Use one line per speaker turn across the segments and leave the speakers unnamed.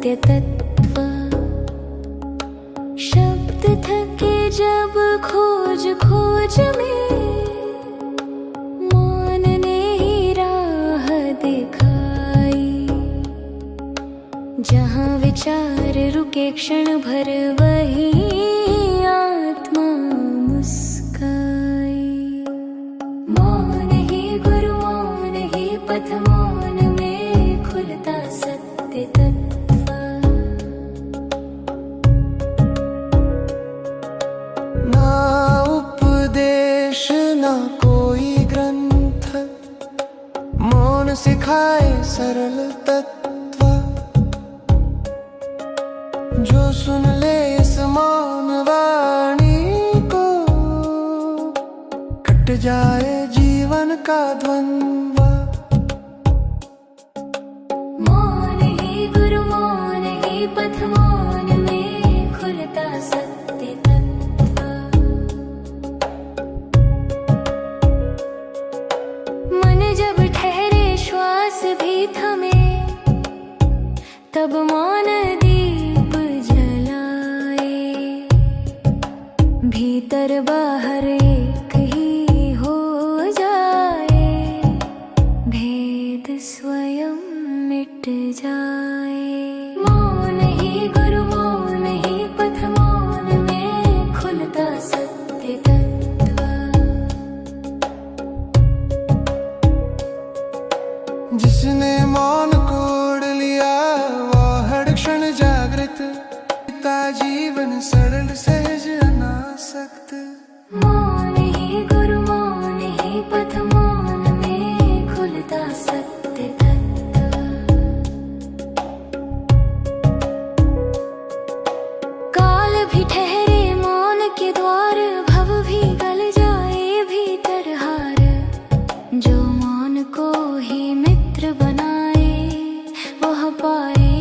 सत्य तत्व। शब्द थके जब खोज खोज में, मौन ने ही राह दिखाई। जहाँ विचार रुके क्षण भर, वही आत्मा मुस्काई। मौन ही गुरु, मौन ही पथ, मौन में खुलता सत्य तत्व।
ना उपदेश ना कोई ग्रंथ, मौन सिखाए सरल तत्व। जो सुन ले इस मौन वाणी को, कट जाए जीवन का द्वंद्व।
मौन ही गुरु, मौन ही पथ, मौन में खुलता सत्य तत्व। मन जब ठहरे श्वास भी थमे, तब मौन दीप जलाए। भीतर बाहर एक ही हो जाए, भेद स्वयं मिट जाए। मौन ही गुरु, मौन ही पथ, मौन में खुलता सत्य तत्व।
जिसने मौन को ओढ़ लिया, वह हर क्षण जागृत, का जीवन सरल सहज अनासक्त।
मौन ही गुरु, मौन ही पथ, मौन में खुलता सत्य तत्व। काल भी ठहरे मौन के द्वार, भव भी गल जाए भीतर हार। जो मौन को ही मित्र बनाए, वह पाए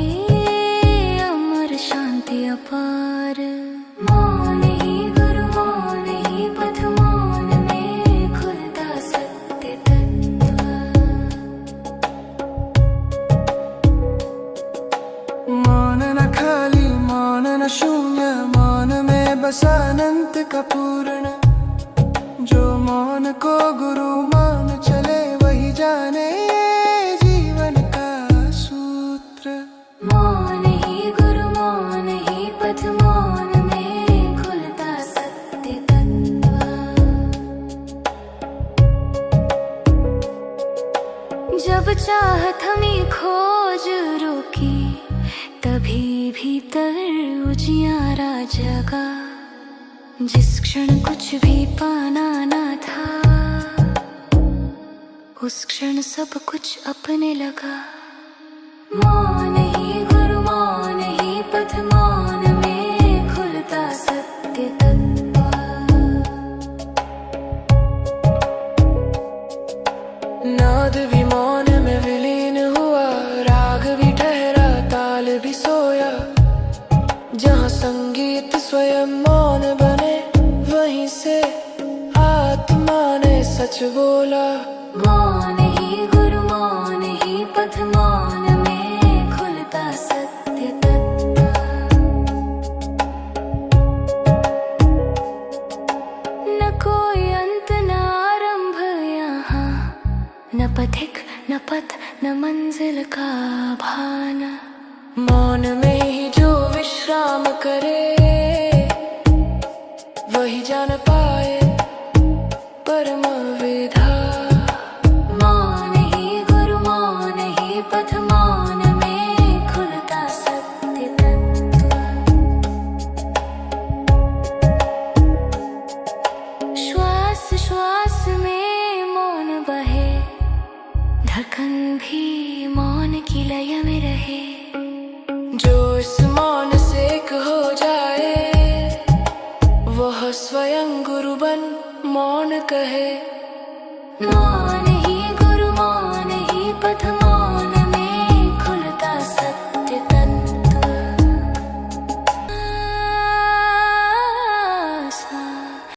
अमर शांति अपार। मौन ही गुरु, मौन ही पथ, मौन में खुलता सत्य तत्व।
मौन न खाली, मौन न शून्य, मौन में बसा अनंत का पूर्ण। जो मौन को गुरु मान चले, वही जाने जीवन का सूत्र।
मौन ही गुरु, मौन ही पथ, मौन में खुलता सत्य तत्व। जब चाह थमी खोज रोकी, तभी भीतर उजियारा जगा। जिस क्षण कुछ भी पाना ना था, उस क्षण सब कुछ अपने लगा। मौन ही गुरु, मौन ही पथ, मौन में खुलता सत्य तत्व।
नाद भी मौन में विलीन हुआ, राग भी ठहरा, ताल भी सोया। जहाँ संगीत स्वयं मौन बने, वहीं से आत्मा ने सच बोला।
मौन ही गुरु, मौन ही पथ, मौन में खुलता सत्य तत्व। न कोई अंत न आरंभ यहाँ, न पथिक न पथ न मंजिल का भान।
मौन में ही जो विश्राम करे, वही जान पाए परम विधान।
मौन ही गुरु, मौन ही पथ, मौन में खुलता सत्य तत्व। श्वास श्वास में मौन बहे, धड़कन भी मौन की लय में रहे।
जो इस मौन से एक हो जाए, वह स्वयं गुरु बन मौन कहे।